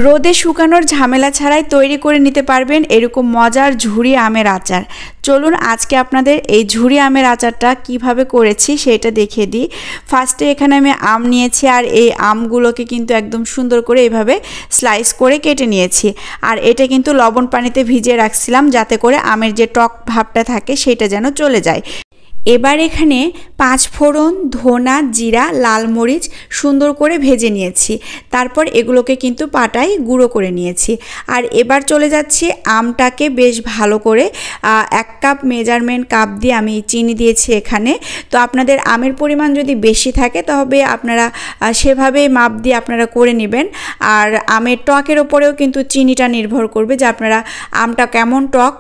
রোদে শুকানোর ঝামেলা ছাড়াই তৈরি করে নিতে পারবেন এরকম মজার ঝুরি আমের আচার। চলুন আজকে আপনাদের এই ঝুরি আমের আচারটা কিভাবে করেছি সেটা দেখিয়ে দিই। ফার্স্টে এখানে আমি আম নিয়েছি আর এই আমগুলোকে কিন্তু একদম সুন্দর করে এইভাবে স্লাইস করে কেটে নিয়েছি। আর এটা কিন্তু লবণ পানিতে ভিজিয়ে রাখছিলাম যাতে করে আমের যে টক ভাবটা থাকে সেটা যেন চলে যায়। এবার এখানে 5 ফোড়ন, ধনা, জিরা, লাল মরিচ সুন্দর করে ভেজে নিয়েছি। তারপর এগুলোকে কিন্তু পাটায় গুঁড়ো করে নিয়েছি। আর এবার চলে যাচ্ছি আমটাকে বেশ ভালো করে 1 কাপ মেজারমেন্ট কাপ দিয়ে আমি চিনি দিয়েছি এখানে। তো আপনাদের আমের পরিমাণ যদি বেশি থাকে তবে আপনারা সেভাবে মাপ দিয়ে আপনারা করে নেবেন। আর আমের টকের ওপরেও কিন্তু চিনিটা নির্ভর করবে যে আপনারা আমটা কেমন টক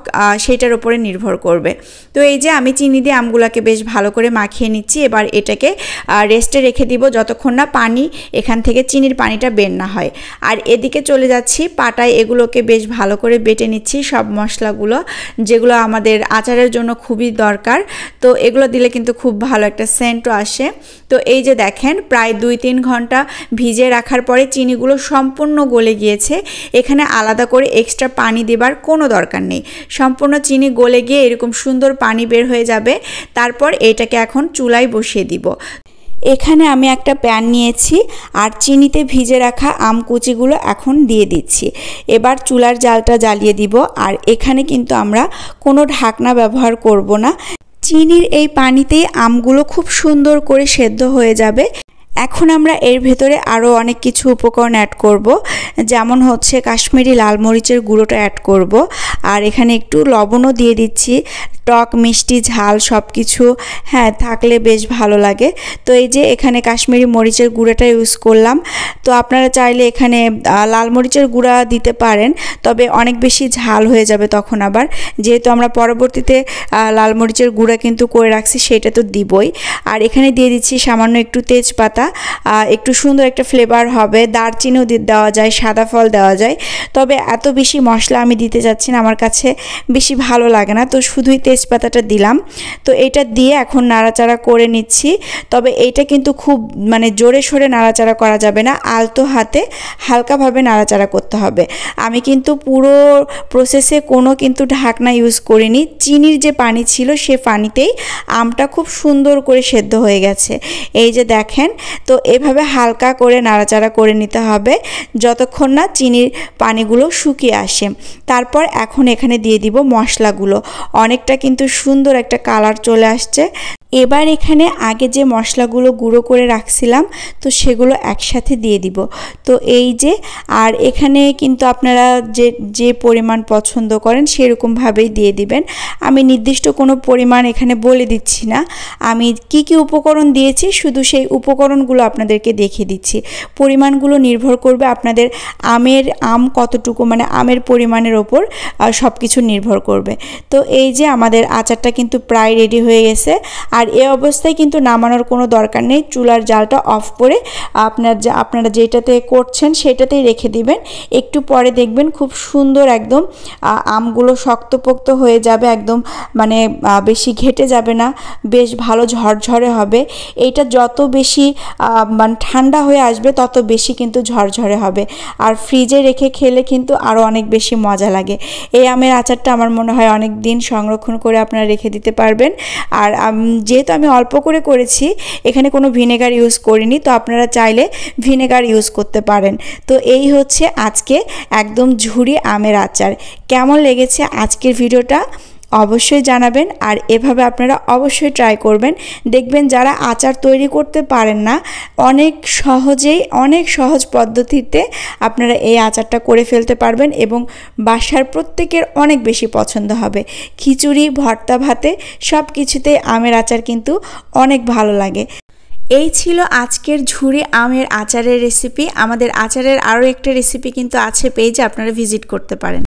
সেটার উপরে নির্ভর করবে। তো এই যে আমি চিনি দিয়ে আমগুলোকে বেশ ভালো করে মাখিয়ে নিচ্ছি। এবার এটাকে রেস্টে রেখে দিব যতক্ষণ না পানি এখান থেকে চিনির পানিটা বের না হয়। আর এদিকে চলে যাচ্ছি পাটায় এগুলোকে বেশ ভালো করে বেটে নিচ্ছি সব মশলাগুলো যেগুলো আমাদের আচারের জন্য খুবই দরকার। তো এগুলো দিলে কিন্তু খুব ভালো একটা সেন্টও আসে। তো এই যে দেখেন প্রায় 2-3 ঘন্টা ভিজিয়ে রাখার পরে চিনিগুলো সম্পূর্ণ গলে গিয়েছে। এখানে আলাদা করে এক্সট্রা পানি দেবার কোনো দরকার নেই। সম্পূর্ণ চিনি গলে গিয়ে এরকম সুন্দর পানি বের হয়ে যাবে। তারপর এটাকে এখন চুলায় বসিয়ে দিব। এখানে আমি একটা প্যান নিয়েছি আর চিনিতে ভিজে রাখা আম কুচিগুলো এখন দিয়ে দিচ্ছি। এবার চুলার জালটা জ্বালিয়ে দিব। আর এখানে কিন্তু আমরা কোনো ঢাকনা ব্যবহার করব না। চিনির এই পানিতেই আমগুলো খুব সুন্দর করে সেদ্ধ হয়ে যাবে। এখন আমরা এর ভেতরে আরও অনেক কিছু উপকরণ অ্যাড করব, যেমন হচ্ছে কাশ্মীরি লাল মরিচের গুঁড়োটা অ্যাড করব। আর এখানে একটু লবণও দিয়ে দিচ্ছি। টক মিষ্টি ঝাল সব কিছু থাকলে বেশ ভালো লাগে। তো এই যে এখানে কাশ্মীরি মরিচের গুঁড়োটা ইউজ করলাম। তো আপনারা চাইলে এখানে লাল মরিচের গুঁড়া দিতে পারেন, তবে অনেক বেশি ঝাল হয়ে যাবে তখন। আবার যেহেতু আমরা পরবর্তীতে লাল মরিচের গুঁড়া কিন্তু করে রাখছি সেটা তো দিবই। আর এখানে দিয়ে দিচ্ছি সামান্য একটু তেজপাতা, একটু সুন্দর একটা ফ্লেভার হবে। দারচিনিও দেওয়া যায়, সাদা ফল দেওয়া যায়, তবে এত বেশি মশলা আমি দিতে যাচ্ছি না, আমার কাছে বেশি ভালো লাগে না। তো শুধুই তেজপাতাটা দিলাম। তো এটা দিয়ে এখন নাড়াচাড়া করে নিচ্ছি। তবে এইটা কিন্তু খুব জোরে সোরে নাড়াচাড়া করা যাবে না, আলতো হাতে হালকাভাবে নাড়াচাড়া করতে হবে। আমি কিন্তু পুরো প্রসেসে কোনো কিন্তু ঢাকনা ইউজ করিনি। চিনির যে পানি ছিল সে পানিতেই আমটা খুব সুন্দর করে সেদ্ধ হয়ে গেছে। এই যে দেখেন, তো এভাবে হালকা করে নাড়াচাড়া করে নিতে হবে যতক্ষণ না চিনির পানিগুলো শুকিয়ে আসে। তারপর এখন এখানে দিয়ে দিব মশলাগুলো। অনেকটা কিন্তু সুন্দর একটা কালার চলে আসছে। এবার এখানে আগে যে মশলাগুলো গুঁড়ো করে রাখছিলাম তো সেগুলো একসাথে দিয়ে দিব। তো এই যে, আর এখানে কিন্তু আপনারা যে পরিমাণ পছন্দ করেন সেরকমভাবেই দিয়ে দিবেন। আমি নির্দিষ্ট কোনো পরিমাণ এখানে বলে দিচ্ছি না। আমি কি কি উপকরণ দিয়েছি শুধু সেই উপকরণগুলো আপনাদেরকে দেখিয়ে দিচ্ছি। পরিমাণগুলো নির্ভর করবে আপনাদের আম কতটুকু, আমের পরিমাণের ওপর সব কিছু নির্ভর করবে। তো এই যে আমাদের আচারটা কিন্তু প্রায় রেডি হয়ে গেছে। আর এই অবস্থায় কিন্তু নামানোর কোনো দরকার নেই। চুলার জালটা অফ করে আপনারা যেটাতে করছেন সেটাতেই রেখে দিবেন। একটু পরে দেখবেন খুব সুন্দর একদম আমগুলো শক্তপোক্ত হয়ে যাবে, একদম বেশি ঘেটে যাবে না, বেশ ভালো ঝরঝরে হবে। এইটা যত বেশি ঠান্ডা হয়ে আসবে তত বেশি কিন্তু ঝরঝরে হবে। আর ফ্রিজে রেখে খেলে কিন্তু আরও অনেক বেশি মজা লাগে। এই আমের আচারটা আমার মনে হয় অনেক দিন সংরক্ষণ করে আপনারা রেখে দিতে পারবেন। আর যেহেতু আমি অল্প করে করেছি এখানে কোনো ভিনেগার ইউজ করিনি, তো আপনারা চাইলে ভিনেগার ইউজ করতে পারেন। তো এই হচ্ছে আজকে একদম ঝুরি আমের আচার। কেমন লেগেছে আজকের ভিডিওটা অবশ্যই জানাবেন। আর এভাবে আপনারা অবশ্যই ট্রাই করবেন। দেখবেন যারা আচার তৈরি করতে পারেন না, অনেক সহজ পদ্ধতিতে আপনারা এই আচারটা করে ফেলতে পারবেন এবং বাসার প্রত্যেকের অনেক বেশি পছন্দ হবে। খিচুড়ি, ভর্তা, ভাতে সব কিছুতেই আমের আচার কিন্তু অনেক ভালো লাগে। এই ছিল আজকের ঝুরি আমের আচারের রেসিপি। আমাদের আচারের আরও একটা রেসিপি কিন্তু আছে পেজে, আপনারা ভিজিট করতে পারেন।